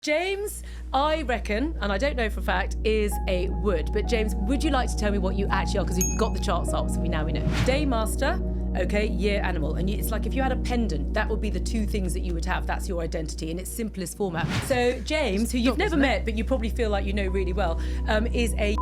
James, I reckon, and I don't know for a fact, is a wood. But James, would you like to tell me what you actually are? Because we've got the charts up, so we know. Daymaster, okay, year animal. And it's like if you had a pendant, that would be the two things that you would have. That's your identity in its simplest format. So James, who you've never met, but you probably feel like you know really well, is a...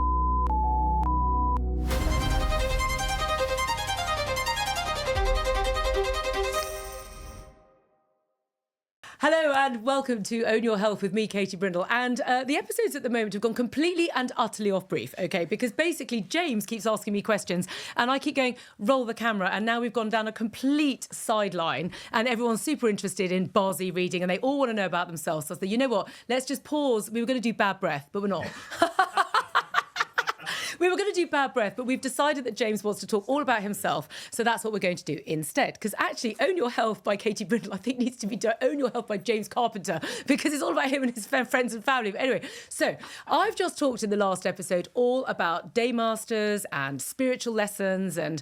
Hello and welcome to Own Your Health with me, Katie Brindle. And the episodes at the moment have gone completely and utterly off brief, okay? Because basically James keeps asking me questions and I keep going, roll the camera. And now we've gone down a complete sideline and everyone's super interested in BaZi reading and they all want to know about themselves. So I said, you know what? Let's just pause. We were going to do bad breath, but we're not. We were going to do bad breath, but we've decided that James wants to talk all about himself. So that's what we're going to do instead. Because actually, Own Your Health by Katie Brindle, I think needs to be Own Your Health by James Carpenter, because it's all about him and his friends and family. But anyway, so I've just talked in the last episode all about daymasters and spiritual lessons and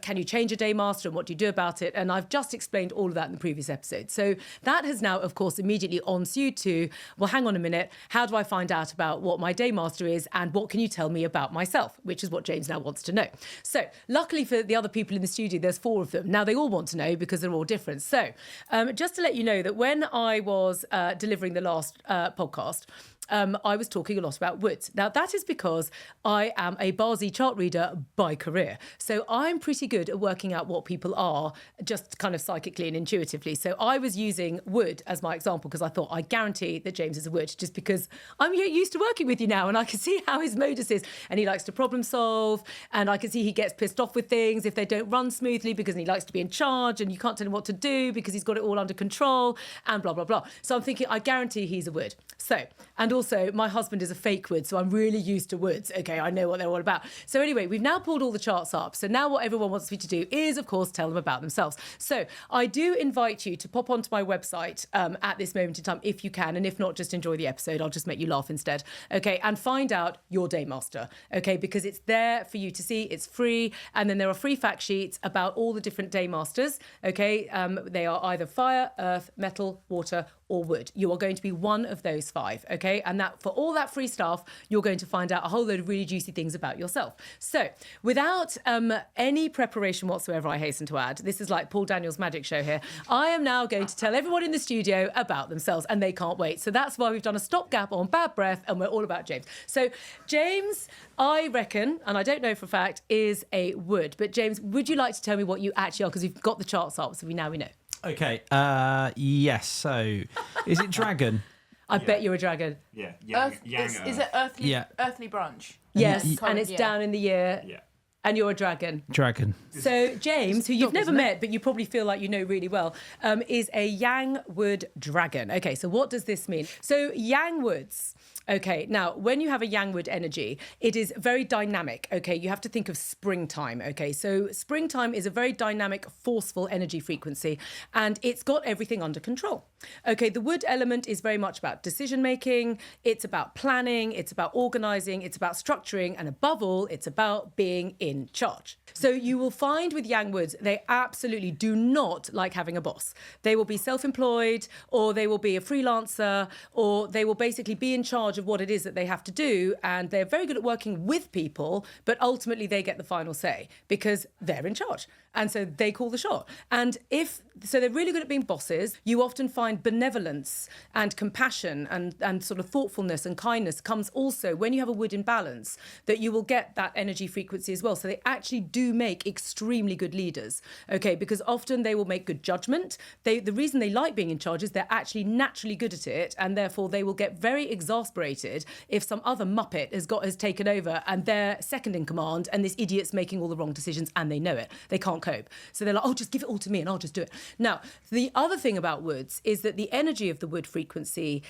can you change a daymaster and what do you do about it? And I've just explained all of that in the previous episode. So that has now, of course, immediately ensued to, well, hang on a minute, how do I find out about what my daymaster is and what can you tell me about myself, which is what James now wants to know. So luckily for the other people in the studio, there's 4 of them. Now they all want to know because they're all different. So just to let you know that when I was delivering the last podcast, I was talking a lot about woods. Now, that is because I am a BaZi chart reader by career. So I'm pretty good at working out what people are, just kind of psychically and intuitively. So I was using wood as my example because I thought I guarantee that James is a wood just because I'm used to working with you now and I can see how his modus is. And he likes to problem solve and I can see he gets pissed off with things if they don't run smoothly because he likes to be in charge and you can't tell him what to do because he's got it all under control and blah, blah, blah. So I'm thinking, I guarantee he's a wood. So, and also my husband is a fake wood, so I'm really used to woods. Okay, I know what they're all about. So anyway, we've now pulled all the charts up. So now what everyone wants me to do is, of course, tell them about themselves. So I do invite you to pop onto my website at this moment in time, if you can. And if not, just enjoy the episode. I'll just make you laugh instead. Okay, and find out your daymaster. Okay, because it's there for you to see. It's free. And then there are free fact sheets about all the different daymasters. Okay, they are either fire, earth, metal, water, or wood. You are going to be one of those 5, okay? And that for all that free stuff, you're going to find out a whole load of really juicy things about yourself. So without any preparation whatsoever, I hasten to add, this is like Paul Daniels' magic show here, I am now going to tell everyone in the studio about themselves and they can't wait. So that's why we've done a stopgap on bad breath and we're all about James. So James, I reckon, and I don't know for a fact, is a wood. But James, would you like to tell me what you actually are? Because we've got the charts up, so now we know. Okay, yes, so is it dragon? I bet you're a dragon. Yeah, is it earthly? Yeah. Earthly branch. Yes, and it's down in the year. Yeah. And you're a dragon. Dragon. So James, who you've never met, but you probably feel like you know really well, is a yang wood dragon. Okay, so what does this mean? So yang woods. Okay, now, when you have a yang wood energy, it is very dynamic, okay? You have to think of springtime, okay? So springtime is a very dynamic, forceful energy frequency, and it's got everything under control. Okay, the wood element is very much about decision-making, it's about planning, it's about organising, it's about structuring, and above all, it's about being in charge. So you will find with yang woods, they absolutely do not like having a boss. They will be self-employed, or they will be a freelancer, or they will basically be in charge of what it is that they have to do, and they're very good at working with people, but ultimately they get the final say because they're in charge, and so they call the shot. And so they're really good at being bosses. You often find benevolence and compassion and sort of thoughtfulness and kindness comes also when you have a wood in balance, that you will get that energy frequency as well. So they actually do make extremely good leaders, okay, because often they will make good judgment. The reason they like being in charge is they're actually naturally good at it, and therefore they will get very exasperated if some other muppet has taken over and they're second in command and this idiot's making all the wrong decisions and they know it. They can't cope. So they're like, oh, just give it all to me and I'll just do it. Now, the other thing about woods is that the energy of the wood frequency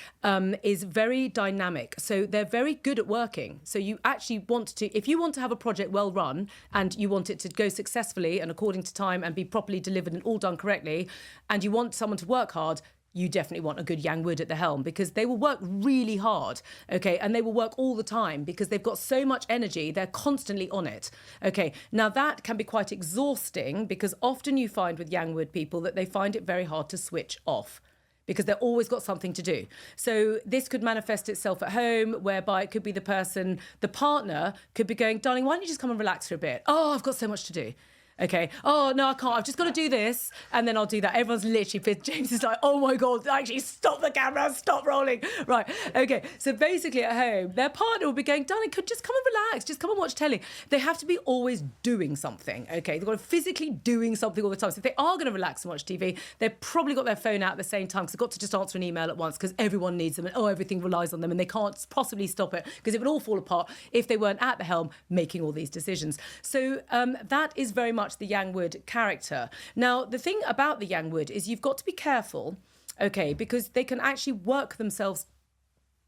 is very dynamic. So they're very good at working. So you actually if you want to have a project well run and you want it to go successfully and according to time and be properly delivered and all done correctly, and you want someone to work hard, you definitely want a good yang wood at the helm because they will work really hard, okay? And they will work all the time because they've got so much energy, they're constantly on it, okay? Now that can be quite exhausting because often you find with yang wood people that they find it very hard to switch off because they've always got something to do. So this could manifest itself at home, whereby it could be the partner could be going, darling, why don't you just come and relax for a bit? Oh, I've got so much to do. Okay. Oh, no, I can't. I've just got to do this. And then I'll do that. Everyone's literally, James is like, oh my God, actually stop the camera, stop rolling. Right. Okay. So basically at home, their partner will be going, darling, could just come and relax. Just come and watch telly. They have to be always doing something. Okay. They've got to physically doing something all the time. So if they are going to relax and watch TV, they've probably got their phone out at the same time because they've got to just answer an email at once because everyone needs them and everything relies on them and they can't possibly stop it because it would all fall apart if they weren't at the helm making all these decisions. So that is very much the Yang Wood character. Now, the thing about the Yang Wood is you've got to be careful, okay, because they can actually work themselves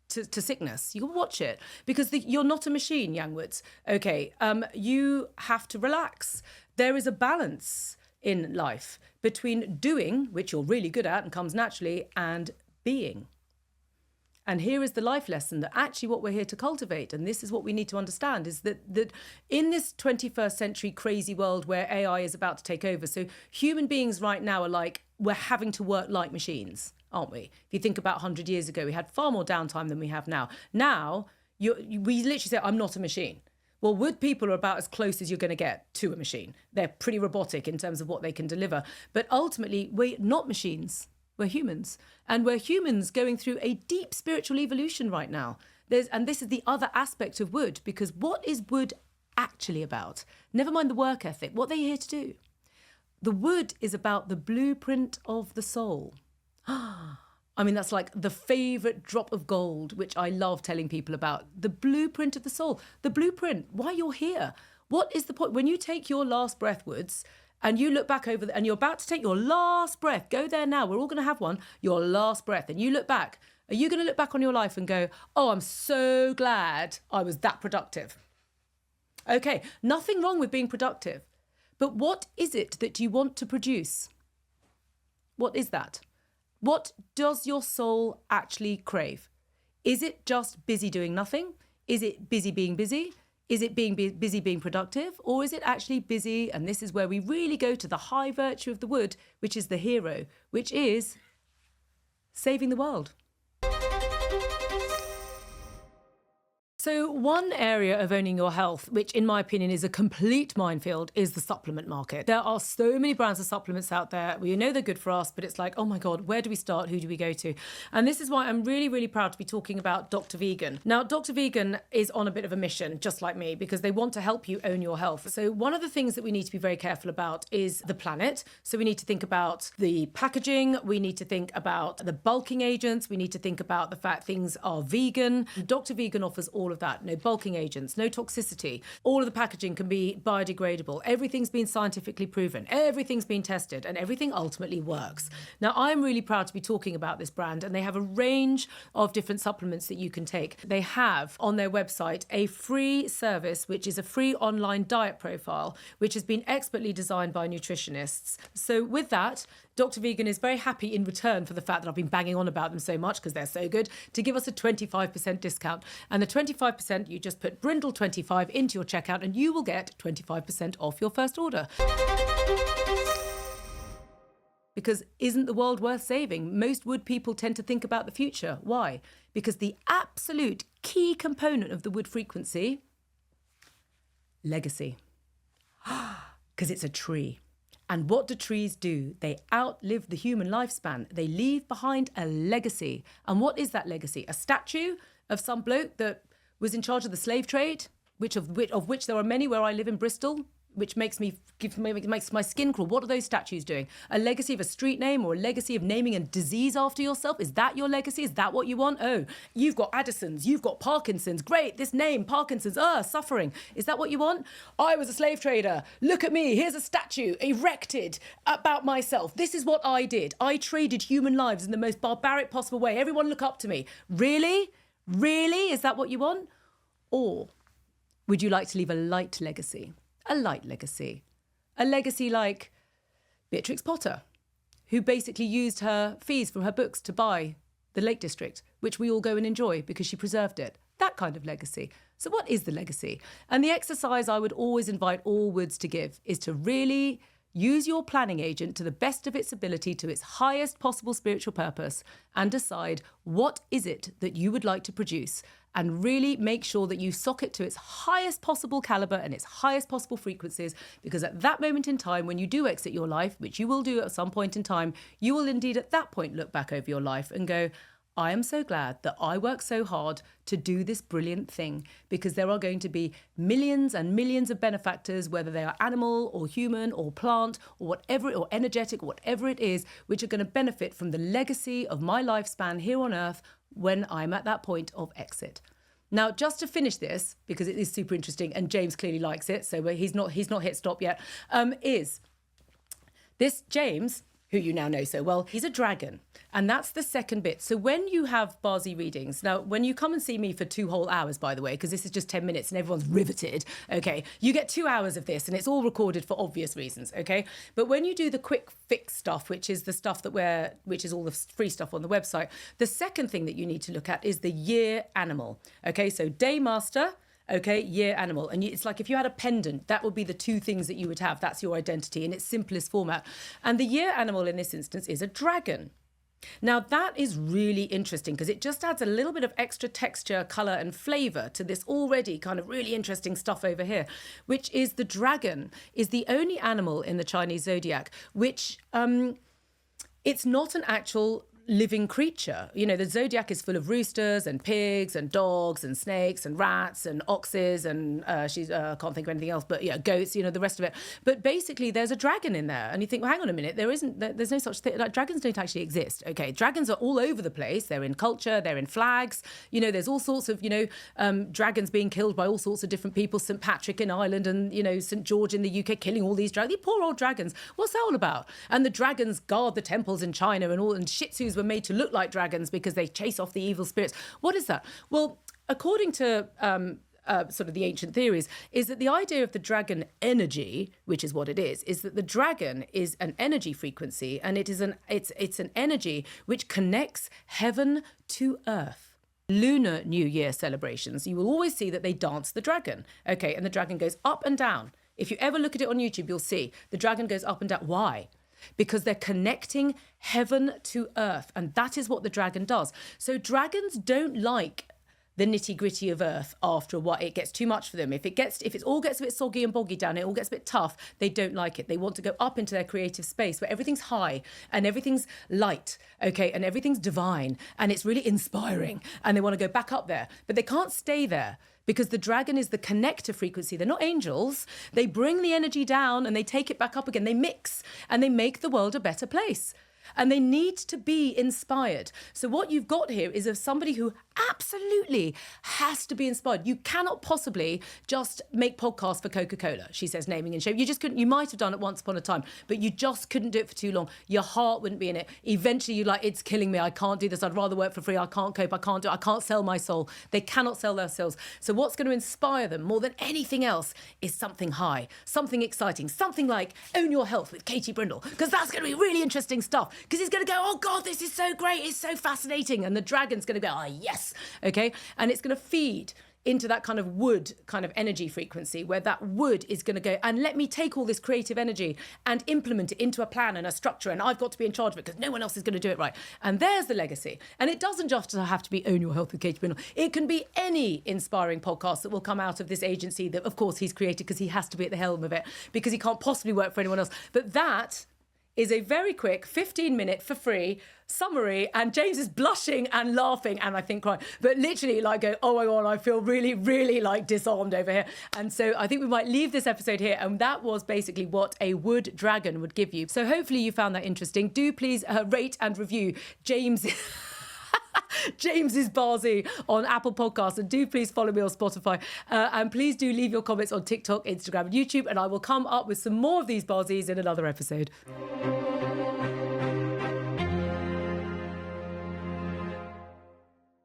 to sickness. You can watch it because you're not a machine, Yang Woods. Okay, you have to relax. There is a balance in life between doing, which you're really good at and comes naturally, and being. And here is the life lesson that actually what we're here to cultivate, and this is what we need to understand, is that in this 21st century crazy world where AI is about to take over, so human beings right now are like, we're having to work like machines, aren't we? If you think about 100 years ago, we had far more downtime than we have now. Now, we literally say, I'm not a machine. Well, wood people are about as close as you're going to get to a machine. They're pretty robotic in terms of what they can deliver. But ultimately, we're not machines. We're humans. And we're humans going through a deep spiritual evolution right now. And this is the other aspect of wood, because what is wood actually about? Never mind the work ethic. What are they here to do? The wood is about the blueprint of the soul. I mean, that's like the favourite drop of gold, which I love telling people about. The blueprint of the soul. The blueprint, why you're here. What is the point? When you take your last breath, Woods, and you look back over, and you're about to take your last breath, go there now, we're all going to have one, your last breath, and you look back, are you going to look back on your life and go, oh, I'm so glad I was that productive? Okay, nothing wrong with being productive, but what is it that you want to produce? What is that? What does your soul actually crave? Is it just busy doing nothing? Is it busy being busy? Is it being busy being productive? Or is it actually busy, and this is where we really go to the high virtue of the wood, which is the hero, which is saving the world. So one area of owning your health, which in my opinion is a complete minefield, is the supplement market. There are so many brands of supplements out there. We know they're good for us, but it's like, oh my God, where do we start? Who do we go to? And this is why I'm really, really proud to be talking about DR.VEGAN. Now, DR.VEGAN is on a bit of a mission, just like me, because they want to help you own your health. So one of the things that we need to be very careful about is the planet. So we need to think about the packaging. We need to think about the bulking agents. We need to think about the fact things are vegan. DR.VEGAN offers all of that. No bulking agents, no toxicity. All of the packaging can be biodegradable. Everything's been scientifically proven. Everything's been tested and everything ultimately works. Now, I'm really proud to be talking about this brand, and they have a range of different supplements that you can take. They have on their website a free service, which is a free online diet profile, which has been expertly designed by nutritionists. So with that, DR.VEGAN is very happy in return for the fact that I've been banging on about them so much because they're so good, to give us a 25% discount. And the 25%, you just put Brindle25 into your checkout and you will get 25% off your first order. Because isn't the world worth saving? Most wood people tend to think about the future. Why? Because the absolute key component of the wood frequency, legacy. Because it's a tree. And what do trees do? They outlive the human lifespan. They leave behind a legacy. And what is that legacy? A statue of some bloke that was in charge of the slave trade, of which there are many where I live in Bristol, which makes my skin crawl. What are those statues doing? A legacy of a street name or a legacy of naming a disease after yourself? Is that your legacy? Is that what you want? Oh, you've got Addison's, you've got Parkinson's. Great, this name, Parkinson's, suffering. Is that what you want? I was a slave trader. Look at me. Here's a statue erected about myself. This is what I did. I traded human lives in the most barbaric possible way. Everyone look up to me. Really? Really? Is that what you want? Or would you like to leave a light legacy? A light legacy. A legacy like Beatrix Potter, who basically used her fees from her books to buy the Lake District, which we all go and enjoy because she preserved it. That kind of legacy. So what is the legacy? And the exercise I would always invite all woods to give is to really Use your planning agent to the best of its ability to its highest possible spiritual purpose and decide what is it that you would like to produce, and really make sure that you sock it to its highest possible caliber and its highest possible frequencies, because at that moment in time, when you do exit your life, which you will do at some point in time, you will indeed at that point look back over your life and go, I am so glad that I worked so hard to do this brilliant thing, because there are going to be millions and millions of benefactors, whether they are animal or human or plant or whatever, or energetic, or whatever it is, which are going to benefit from the legacy of my lifespan here on Earth when I'm at that point of exit. Now, just to finish this, because it is super interesting and James clearly likes it, so he's not hit stop yet, is this James, who you now know so well, he's a dragon. And that's the second bit. So when you have BaZi readings, now when you come and see me for 2 whole hours, by the way, because this is just 10 minutes and everyone's riveted, okay, you get 2 hours of this and it's all recorded for obvious reasons, okay? But when you do the quick fix stuff, which is the stuff which is all the free stuff on the website, the second thing that you need to look at is the year animal, okay? So day master, okay, year animal. And it's like if you had a pendant, that would be the 2 things that you would have. That's your identity in its simplest format. And the year animal in this instance is a dragon. Now, that is really interesting because it just adds a little bit of extra texture, colour and flavour to this already kind of really interesting stuff over here, which is the dragon is the only animal in the Chinese zodiac which it's not an actual living creature. You know, the zodiac is full of roosters and pigs and dogs and snakes and rats and oxes and I can't think of anything else, but yeah, goats, you know, the rest of it. But basically there's a dragon in there and you think, well, hang on a minute, there's no such thing. Like, dragons don't actually exist. Okay, dragons are all over the place. They're in culture, they're in flags, you know, there's all sorts of, you know, dragons being killed by all sorts of different people, St. Patrick in Ireland and, you know, St. George in the UK killing all these dragons. These poor old dragons. What's that all about? And the dragons guard the temples in China and Shih Tzus were made to look like dragons because they chase off the evil spirits. What is that? Well, according to sort of the ancient theories, is that the idea of the dragon energy, which is what it is that the dragon is an energy frequency, and it's an energy which connects heaven to earth. Lunar New Year celebrations, you will always see that they dance the dragon. Okay, and the dragon goes up and down. If you ever look at it on YouTube, you'll see the dragon goes up and down. Why? Because they're connecting heaven to earth. And that is what the dragon does. So dragons don't like the nitty-gritty of earth after a while. It gets too much for them. If it all gets a bit soggy and boggy down, it all gets a bit tough, they don't like it. They want to go up into their creative space where everything's high and everything's light, okay, and everything's divine and it's really inspiring, and they want to go back up there. But they can't stay there, because the dragon is the connector frequency. They're not angels. They bring the energy down and they take it back up again. They mix and they make the world a better place. And they need to be inspired. So what you've got here is of somebody who absolutely has to be inspired. You cannot possibly just make podcasts for Coca-Cola, she says, naming and shaming. You just couldn't. You might have done it once upon a time, but you just couldn't do it for too long. Your heart wouldn't be in it. Eventually you're like, it's killing me. I can't do this. I'd rather work for free. I can't cope. I can't do it. I can't sell my soul. They cannot sell their souls. So what's going to inspire them more than anything else is something high, something exciting, something like Own Your Health with Katie Brindle, because that's going to be really interesting stuff. Because it's going to go, oh God, this is so great, it's so fascinating. And the dragon's going to go, oh yes, okay? And it's going to feed into that kind of wood kind of energy frequency, where that wood is going to go, and let me take all this creative energy and implement it into a plan and a structure, and I've got to be in charge of it because no one else is going to do it right. And there's the legacy. And it doesn't just have to be Own Your Health with Katie Brindle. It can be any inspiring podcast that will come out of this agency that, of course, he's created because he has to be at the helm of it, because he can't possibly work for anyone else. But that is a very quick 15-minute for free summary, and James is blushing and laughing and I think crying, but literally like go, oh my God, I feel really, really like disarmed over here. And so I think we might leave this episode here, and that was basically what a wood dragon would give you. So hopefully you found that interesting. Do please rate and review James's BaZi on Apple Podcasts, and do please follow me on Spotify, and please do leave your comments on TikTok, Instagram and YouTube, and I will come up with some more of these BaZis in another episode.